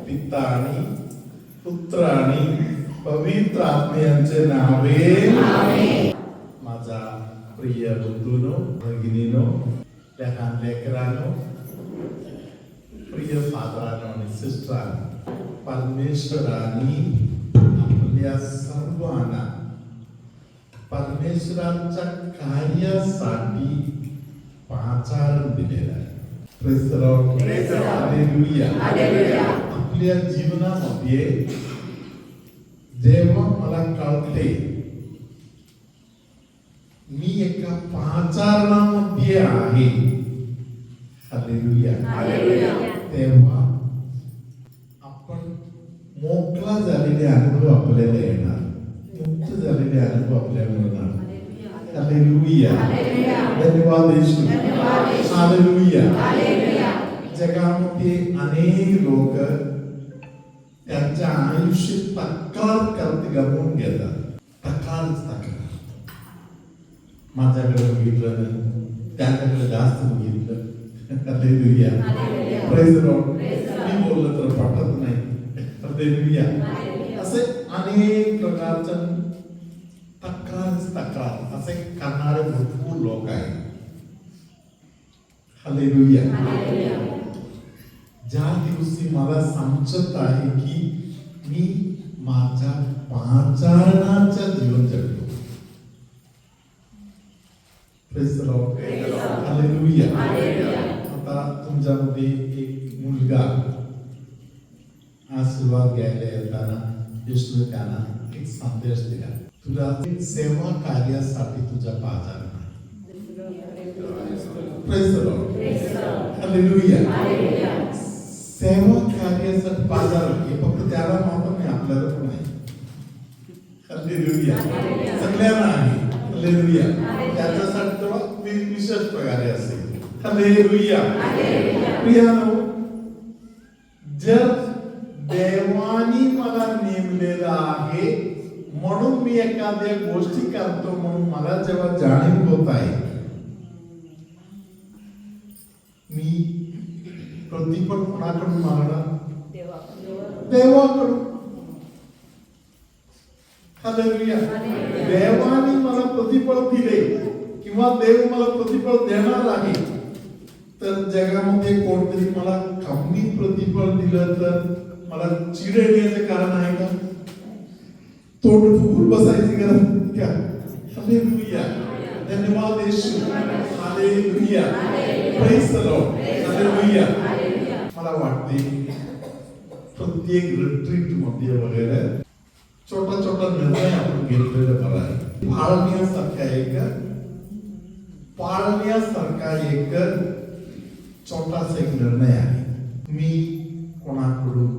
पिता आणि पुत्र आणि पवित्र आत्म्याचे नावे माझा प्रिय बंधूनो भगिनीनो लहान लेकरांनो प्रिय फादरांनो आणि सिस्टरांनो परमेश्वराने आपल्या सर्वांना परमेश्वराच्या कार्यासाठी पाचारण दिलेला आहे. Praise the lord. हालेलुया. आपल्या जीवनामध्ये जेव्हा मला कळते मी एका पाचारणामध्ये आहे, हालेलुया, तेव्हा आपण मोकळा झालेले अनुभव आपल्याला येणार, मुक्त झालेले अनुभव आपल्याला मिळणार. हालेलुया. धन्यवाद येशू. हालेलुया. जगामध्ये अनेक लोक त्यांच्या आयुष्य तक्रार करत गमवून घेतात. तक्रार माझ्याकडे बघितलं त्याच्याकडे जास्त बघितलं. हालेलुया. Praise the lord. मी बोललं तर पटत नाही. हालेलुया. असे अनेक प्रकारच्या तक्रार असे करणारे भरपूर लोक आहेत. हालेलुया. ज्या दिवशी मला समजत आहे की मी माझ्या पाचारणाचं जीवन जगतो. Praise the lord. हालेलुया. आता तुमच्यामध्ये एक मुलगा आशीर्वाद घ्यायला येताना येशूने त्यांना एक संदेश दिला, तुला सेवा कार्यासाठी तुझ्या पाचारण आहे. Praise the lord. हालेलुया. सेवा कार्यासाठी पाचारण हे फक्त त्याला मात्र नाही, आपल्याला पण आहे. हालेलुया. सगळ्यांना आहे. हालेलुया. त्याच्यासाठी तेव्हा विशेष प्रकारे असेल. हालेलुया. प्रियानो, जर देवानी मला नेमलेला आहे म्हणून मी एखाद्या गोष्टी करतो म्हणून मला जेव्हा जाणीव होत आहे, मी प्रतिफळ कोणाकडून मागणार? देवाकडून. हालेलुया. देवाने मला प्रतिफळ दिले किंवा देव मला प्रतिफळ देणार आहे, तर जगामध्ये कोणतरी मला कमी प्रतिफळ दिलं तर मला चिड येण्याचं कारण आहे का? तोंड फुगून बसायची गरज का? हालेलुया. धन्यवाद येशू. Hallelujah. Praise the lord. Hallelujah. मला वाटते प्रत्येक रिट्रीट मध्ये वगैरे छोटा छोटा निर्णय आपण घेतलेला बरा आहे. पाळण्यासारखा एक छोटासा एक निर्णय आहे. मी कोणाकडून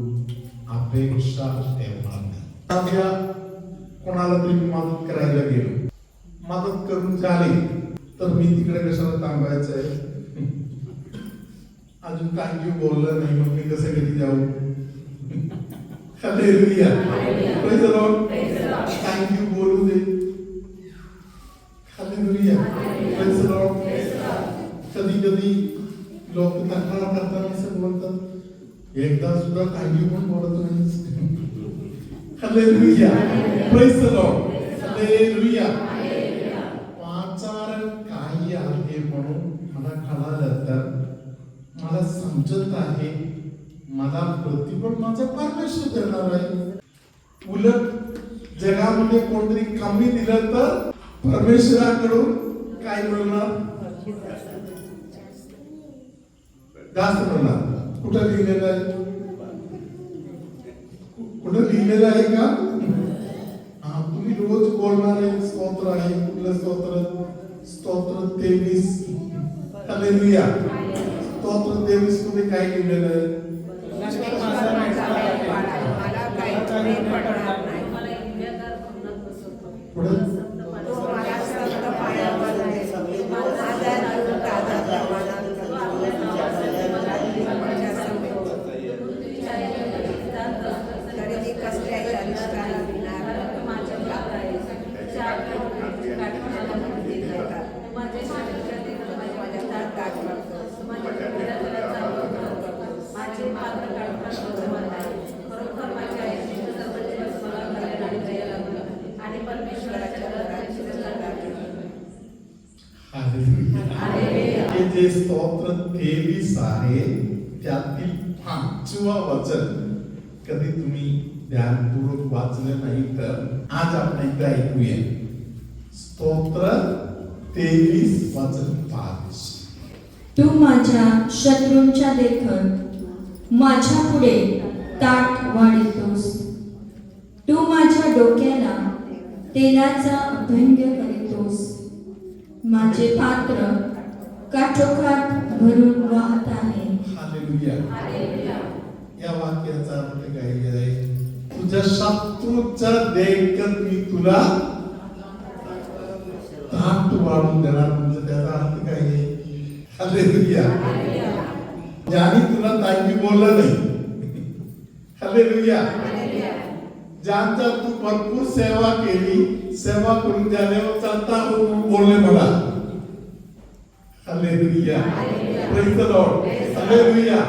अपेक्षा ठेवणार नाही. कोणाला तरी मदत करायला गेलो, मदत करून झाली तर मी तिकडे कशाला थांबायचंय? अजून थँक्यू बोललं नाही मग मी कसं कधी जाऊ? Hallelujah. Praise the Lord. Thank you बोलू दे. हालेलुया. Praise the Lord. कधी कधी लोक तक्रार करताना असं बोलतात, एकदा सुद्धा थँक्यू पण बोलत नाही. Hallelujah. Praise the lord. Hallelujah. पाचारण काही आहे म्हणून मला कळालं तर मला समजत आहे मला प्रतिफळ माझा परमेश्वर देणार आहे. उलट जगामध्ये कोणतरी कमी दिलं तर परमेश्वराकडून काय मिळणार? जास्त मिळणार. कुठं लिहिलेलं आहे? कुठं लिहिलेलं आहे का? तुम्ही रोज बोलणारे स्तोत्र आहे. कुठलं स्तोत्र? स्तोत्र 23. हालेलुया. स्तोत्र 23 मध्ये काय लिहिलेलं आहे? परमेश्वराच्या घराची रचना केली. हालेलुया. हे जे स्तोत्र 23 आहे त्यातील 5वं वचन कधी तुम्ही ध्यानपूर्वक वाचलं नाही तर आज आपण एकदा ऐकूया. स्तोत्र 23 वचन 5. तू माझ्या शत्रूंच्या देखत माझ्या पुढे ताट वाढीतोस. तू माझ्या डोक्याला तेलाचा अभंग करीतोस. माझे पात्र काठोकाठ भरून वाहत आहे. हालेलुया. या वाक्याचा अर्थ काय आहे? तुझ्या शत्रूचा देखत मी तुला ताट वाढून देणार. म्हणजे त्याचा अर्थ काय आहे? हालेलुया. ज्याने तुला ताईंनी बोललं नाही. हालेलुया. ज्यांच्या तू भरपूर सेवा केली, सेवा करून झाल्यावर चालता बोलले मला. Hallelujah. Praise the lord. Hallelujah.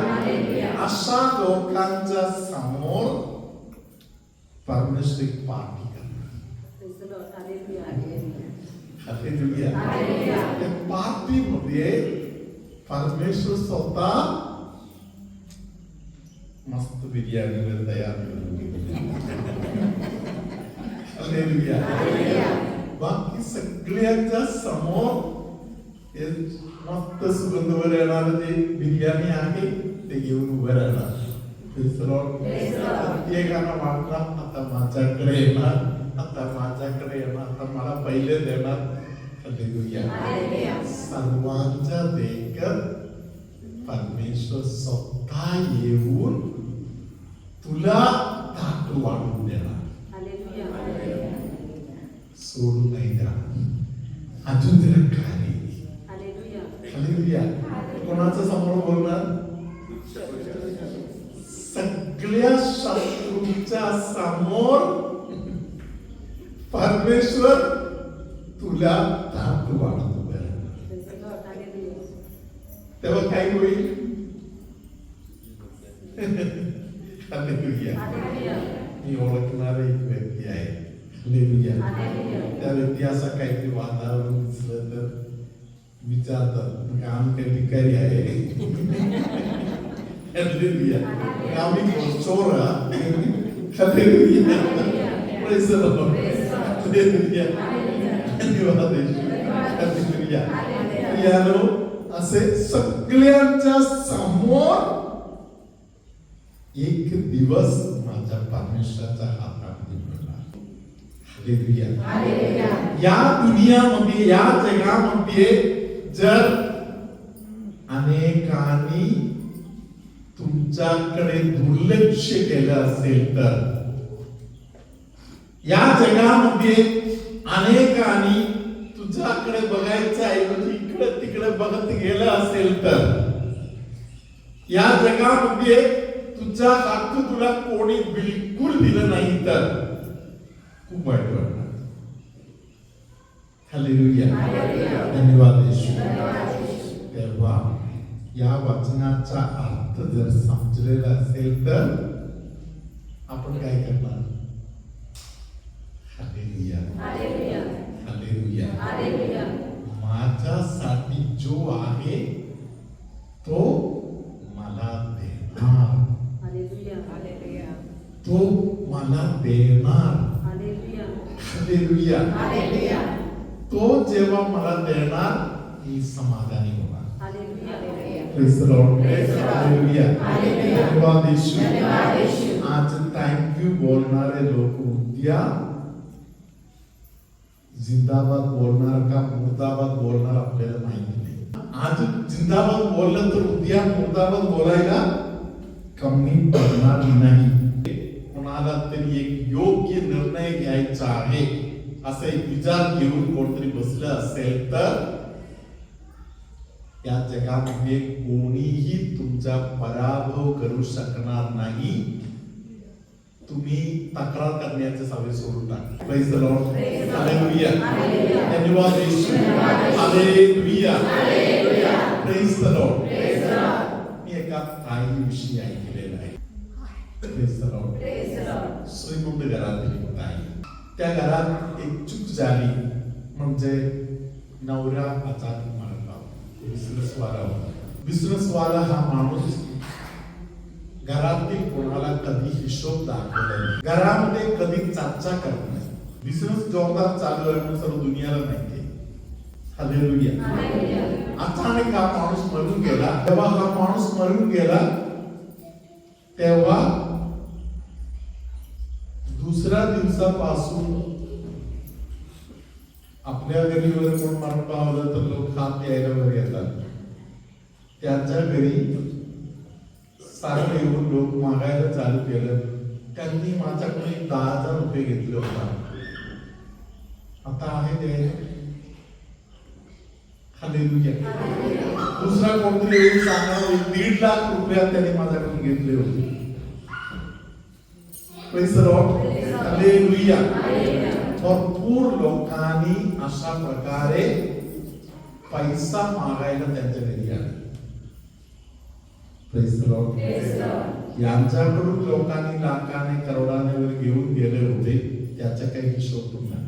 अशा लोकांच्या समोर परमेश्वर एक पार्टी करणार. हालेलुया. त्या पार्टीमध्ये परमेश्वर स्वतः मस्त बिर्याणी तयार करून हालेलुया. बाकी सगळ्यांच्या समोर हे मस्त सुगंधवर येणार जे बिर्याणी आहे ते घेऊन उभं राहणार. प्रत्येकाला वाटणार आता माझ्याकडे येणार, आता माझ्याकडे येणार, आता मला पहिले देणार. हालेलुया. सर्वांच्या देखत परमेश्वर स्वतः येऊन तुला ताट वाढून देणार. सोडून नाही देणार. अजून जरा खाली. हालेलुया. कोणाच्या समोर बोलणार? सगळ्या शत्रूंच्या समोर परमेश्वर तुला ताट वाढून देणार. तेव्हा काय होईल? हालेलुया. मी ओळखणारा एक व्यक्ती आहे. हालेलुया. त्या व्यक्ती असा काहीतरी वातावरण दिसलं तर विचारतात आम्ही काही भिकारी आहे. हालेलुया. आम्ही चोर. Hallelujah. Praise the lord. Hallelujah. धन्यवाद येशू. हालेलुया. यानो असे सगळ्यांच्या समोर एक दिवस माझ्या परमेश्वराच्या हातामध्ये मिळणार. हालेलुया. या दुनियामध्ये, या जगामध्ये जर अनेकांनी तुमच्याकडे दुर्लक्ष केलं असेल तर, या जगामध्ये अनेकांनी तुझ्याकडे बघायचं ऐवजी इकडे तिकडे बघत गेलं असेल तर, या जगामध्ये तुझ्या हक्क तुला कोणी बिलकुल दिलं नाही तर खूप वाईट वाटणार. हालेलुया. धन्यवाद येशू. तेव्हा या वचनाचा अर्थ जर समजलेला असेल तर आपण काय करणार? हालेलुया. हालेलुया. माझ्यासाठी जो आहे तो मला देणार. तो मला देणार. हालेलुया. तो जेव्हा मला देणार मी समाधानी होणार. Praise the lord. हालेलुया. धन्यवाद येशू. आज थँक्यू बोलणारे लोक उद्या जिंदाबाद बोलणार का मुर्दाबाद बोलणार आपल्याला माहिती नाही. आज जिंदाबाद बोललं तर उद्या मुर्दाबाद बोलायला कमी पडणार नाही. कोणाला तरी एक योग्य निर्णय घ्यायचा आहे असं एक विचार घेऊन कोणतरी बसलं असेल तर या जगामध्ये कोणीही तुमचा पराभव करू शकणार नाही. तुम्ही तक्रार करण्याचे सवय सोडून टाका. Praise the lord. हालेलुया. धन्यवाद येशू. हालेलुया. Praise the lord. मी एका ताईविषयी ऐकलेलं आहे. Praise the lord. श्रीमंत घरातील ताई त्या घरात एक चूक झाली म्हणजे नवरा अचानक मारला. बिझनेसवाला हा माणूस घरातील कोणाला कधी हिशोब दाखवला नाही, घरामध्ये कधी चर्चा करत नाही. बिझनेस जोरदार चालू आहे म्हणून सर्व दुनियाला माहिती आहे. हालेलुया. अचानक हा माणूस मरून गेला. तेव्हा हा माणूस मरून गेला तेव्हा दुसऱ्या दिवसापासून आपल्या घरी वगैरे कोण मरण पावलं तर लोक खात यायला वगैरे येतात. त्यांच्या घरी सारखं येऊन लोक मागायला चालू केलं. त्यांनी माझ्याकडे 10,000 रुपये घेतले होता. आता आहे द्यायला. हालेलुया. दुसरा कोणतरी येऊन सांगणार 1.5 लाख रुपये त्यांनी माझ्याकडून घेतले होते. Praise the lord. हालेलुया. भरपूर लोकांनी अशा प्रकारे पैसा मागायला त्यांच्या घरी आले. Praise the Lord. यांच्याकडून लोकांनी लाखाने करोडाने वर घेऊन गेले होते. त्याचा काही हिशोब नाही.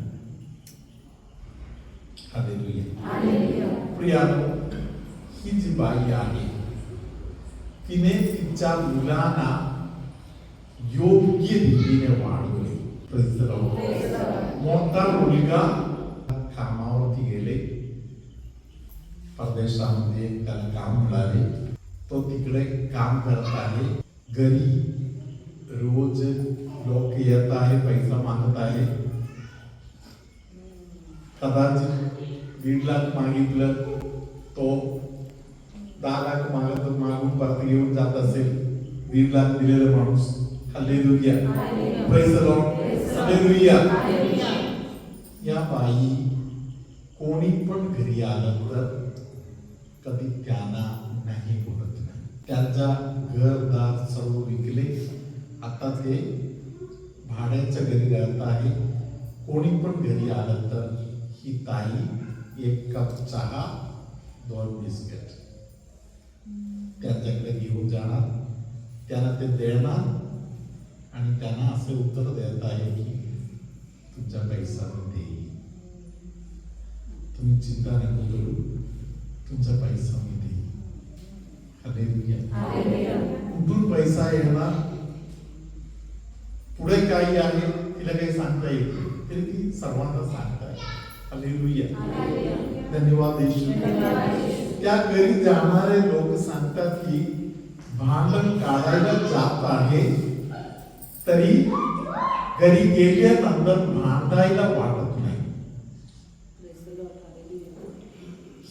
हालेलुया. प्रियानो, ही जी बाई आहे तिने तिच्या मुलांना योग्य रीतीने वाढवले. Praise the Lord. मोठा मुलगा कामावरती गेले, परदेशामध्ये त्याला काम मिळाले. तो तिकडे काम करत आहे. घरी रोज लोक येत आहे, पैसा मागत आहे. कदाचित 1.5 लाख मागितलं, तो 10 लाख मागून परत घेऊन जात असेल. 1.5 लाख दिलेला माणूस. Hallelujah. Praise the lord. Hallelujah. या बाई कोणी पण घरी आलं तर कधी त्यांना नाही बोलत नाही. त्यांचा घरदार सर्व विकले. आता ते भाड्याच्या घरी राहत आहे. कोणी पण घरी आलं तर ही ताई 1 कप चहा, 2 बिस्किट त्यांच्याकडे घेऊन जाणार. त्यांना ते देणार आणि त्यांना असे उत्तर देत आहे की तुमचा पैसा मी देईन, तुम्ही चिंता नको करू, तुमचा पैसा मी देईन. हालेलुया. कुठून पैसा येणार, पुढे काही आहे तिला काही सांगता येत तरी ती सर्वांना सांगताय. हालेलुया. धन्यवाद येशू. त्या घरी जाणारे लोक सांगतात की भांडण काढायला जात आहे तरी घरी गेल्यानंतर भांडायला वाटत नाही.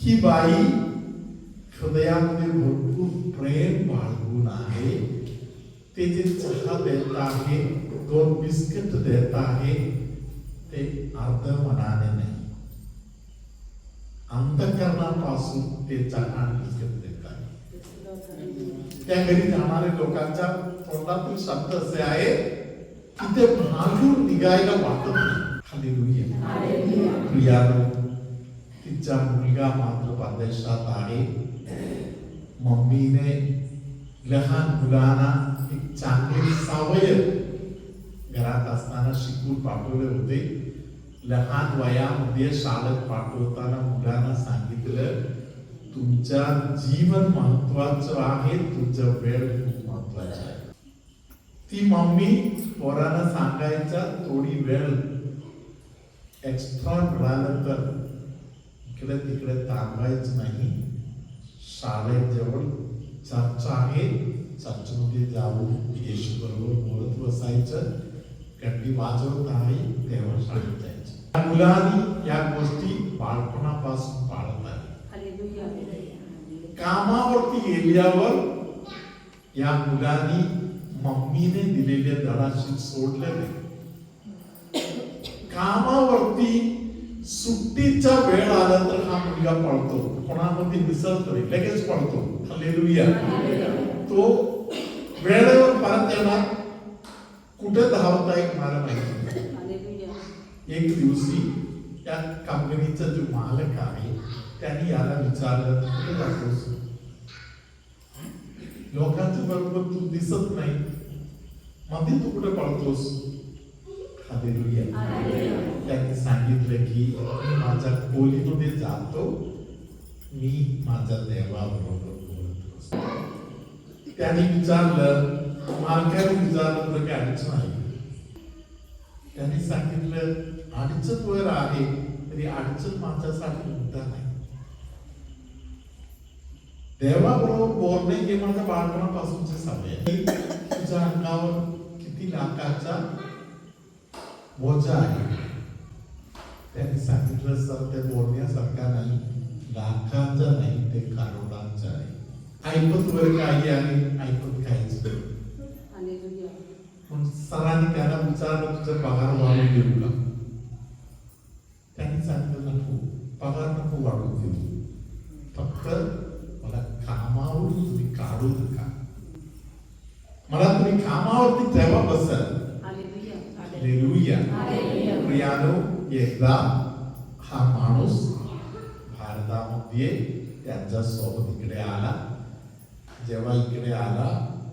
ही बाई हृदयामध्ये भरपूर प्रेम बाळगून आहे. ते जे चहा देत आहे, 2 बिस्किट देत आहे, ते अर्ध मनाने नाही, अंतःकरणापासून ते चहा आणि बिस्किट देत आहे. त्या घरी जाणाऱ्या लोकांच्या तोंडातील शब्द असे आहे की ते भांडून निघायला वाटत नाही. हालेलुया. प्रियानो, तिचा मुलगा मात्र परदेशात आहे. मम्मीने लहान मुलांना एक चांगली सवय घरात असताना शिकून पाठवले होते. लहान वयामध्ये शाळेत पाठवताना मुलांना सांगितलं तुमच्या जीवन महत्वाचं आहे, तुमचा वेळ खूप महत्वाचा आहे. ती मम्मी पोरांना सांगायचा थोडी वेळ एक्स्ट्रा मिळालं तर इकडे तिकडे थांबायचं नाही. शाळेजवळ चर्च आहे, चर्चमध्ये जाऊन येशू बरोबर बोलत बसायचं. घंटी वाजवत आहे तेव्हा शाळेत जायचं. मुलांनी या गोष्टी बाळपणापासून पाळत आहे. कामावरती गेल्यावर या मुलांनी मम्मीने दिलेल्या धडाशी सोडले नाही. कामावरती सुट्टीचा वेळ आला तर हा मुलगा पळतो, कोणामध्ये मिसळतो, लगेच पळतो. हालेलुया. तो वेळेवर परत येणार, कुठे धावता येईल मला माहिती. एक दिवशी त्या कंपनीचा जो मालक आहे त्यांनी याला विचारलं कुठे जातोस, लोकांच्या बरोबर तू दिसत नाही, मध्ये तू कुठे पळतोस. हालेलुया. त्यांनी सांगितलं की मी माझ्या खोलीमध्ये जातो, मी माझ्या देवाबरोबर बोलत असतो. त्यांनी विचारलं, मालकाने विचारलं तर काय अडचण आहे? त्यांनी सांगितलं अडचण वर आहे तरी अडचण माझ्यासाठी मुद्दा नाही. देवाबरोबर बोलणे हे माझ्या बाळपणापासूनचे सवय आहे. तुझ्या अंगावर किती लाखाचा बोजा आहे? त्यांनी सांगितलं सर ते बोलण्यासारखा नाही, लाखांचा नाही, ते करोडांचा आहे. ऐपत वर काही आहे, ऐपत काहीच नाही. पण सरांनी त्याला विचारलं तुझा पगार वाढवून देऊ का? त्यांनी सांगितलं नको, पगार नको वाढवून देऊ, फक्त मला कामावरून तुम्ही काढू नका. मला तुम्ही कामावरती ठेवा बसल. हालेलुया. प्रियानो, एकदा हा माणूस भारतामध्ये त्यांच्या सोबत इकडे आला. जेव्हा इकडे आला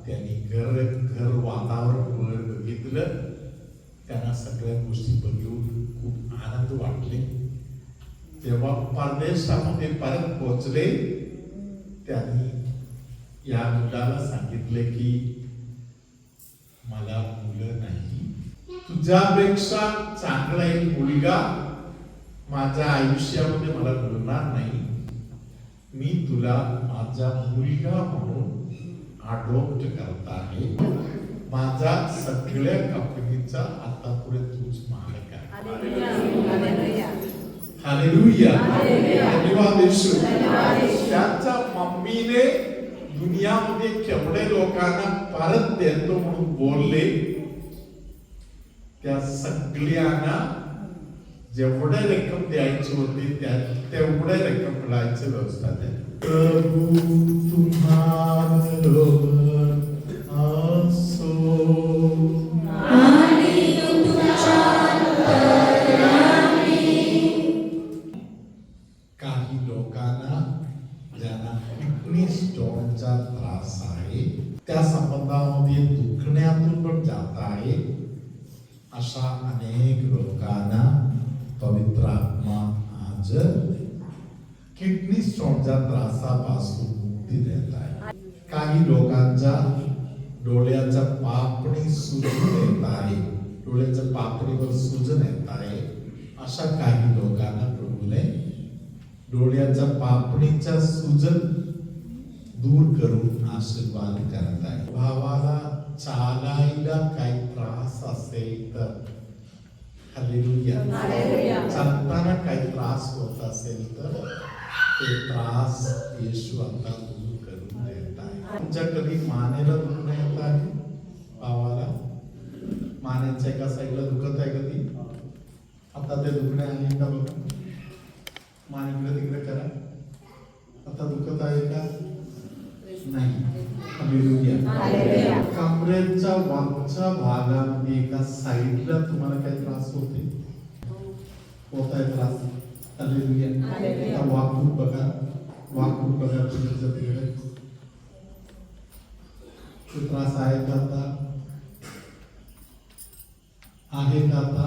त्यांनी घर वातावरण बघितलं. त्यांना सगळ्या गोष्टी बघून खूप आनंद वाटले. तेव्हा परदेशामध्ये परत पोहोचले. त्यांनी या मुलाला सांगितले की मला मुलं नाही, तुझ्यापेक्षा चांगला एक मुलगा माझ्या आयुष्यामध्ये मला मिळणार नाही. मी तुला माझा मुलगा म्हणून अडॉप्ट करत आहे. माझा सगळ्या कंपनीचा आता पुढे तूच मालक आहे. हालेलुया. धन्यवाद येशू. त्याच्या मम्मीने दुनियामध्ये केवढे लोकांना परत देतो म्हणून बोलले, त्या सगळ्यांना जेवढे रक्कम द्यायची होती तेवढे रक्कम मिळायची व्यवस्था झाली. प्रभू तुम्हाबरोबर असो. काही लोकांना ज्यांना किडनी स्टोनचा त्रास आहे, त्या संबंधामध्ये दुखण्यातून पण जात आहे, अशा अनेक लोकांना पवित्र आत्मा आज किडनी स्टोनच्या त्रासापासून मुक्ती देत आहे. काही लोकांच्या डोळ्याच्या पापणी सुजन येत आहे, डोळ्याच्या पापणीवर सुजन येत आहे. अशा काही लोकांना प्रभूने डोळ्याच्या पापणीच्या सुजन दूर करून आशीर्वाद करत आहे. भावाला चालायला काही त्रास असेल तर हालेलुया. चालताना काही त्रास होत असेल तर ते त्रास येशू आता दूर करून देत आहे. तुमच्या कधी मानेला दुखणं येत आहे? भावाला मानेच्या एका साईडला दुखत आहे कधी? आता ते दुखणे आहे का बघा. मान इकडे तिकडे करा. आता दुखत आहे का? नाही. हालेलुया. कमरेच्या वरच्या भागामध्ये एका साईडला तुम्हाला काही त्रास होते? होत आहे त्रास? हालेलुया. आता वाकून बघा, वाकून बघा तुमच्या तिकडे. तो त्रास आहे का आता? आहे का आता?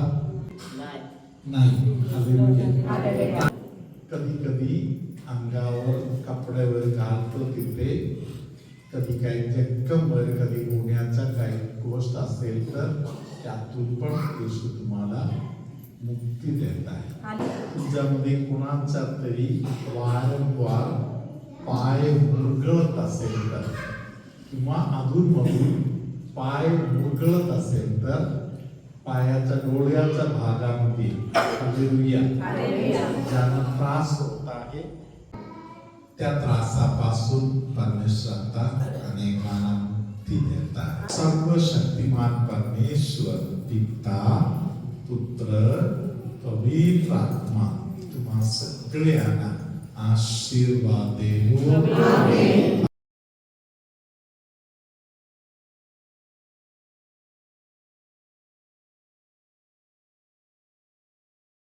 नाही. हालेलुया. कधी कधी अंगावर कपड्यावर घालतो तिथे कधी काही जखमवर, कधी होण्याचा काही गोष्ट असेल तर त्यातून पण येशू तुम्हाला मुक्ती देत आहे. तुझ्यामध्ये कोणाचा तरी वारंवार पाय मुरगळत असेल तर, किंवा अधूनमधून पाय मुरगळत असेल तर पायाच्या डोळ्याच्या भागामध्ये हालेलुया ज्यांना त्रास होत आहे त्या त्रासापासून परमेश्वर आता अनेकांना मुक्ती देतात. सर्वशक्तिमान परमेश्वर पिता, पुत्र, पवित्र आत्मा तुम्हा सगळ्यांना आशीर्वाद देवो.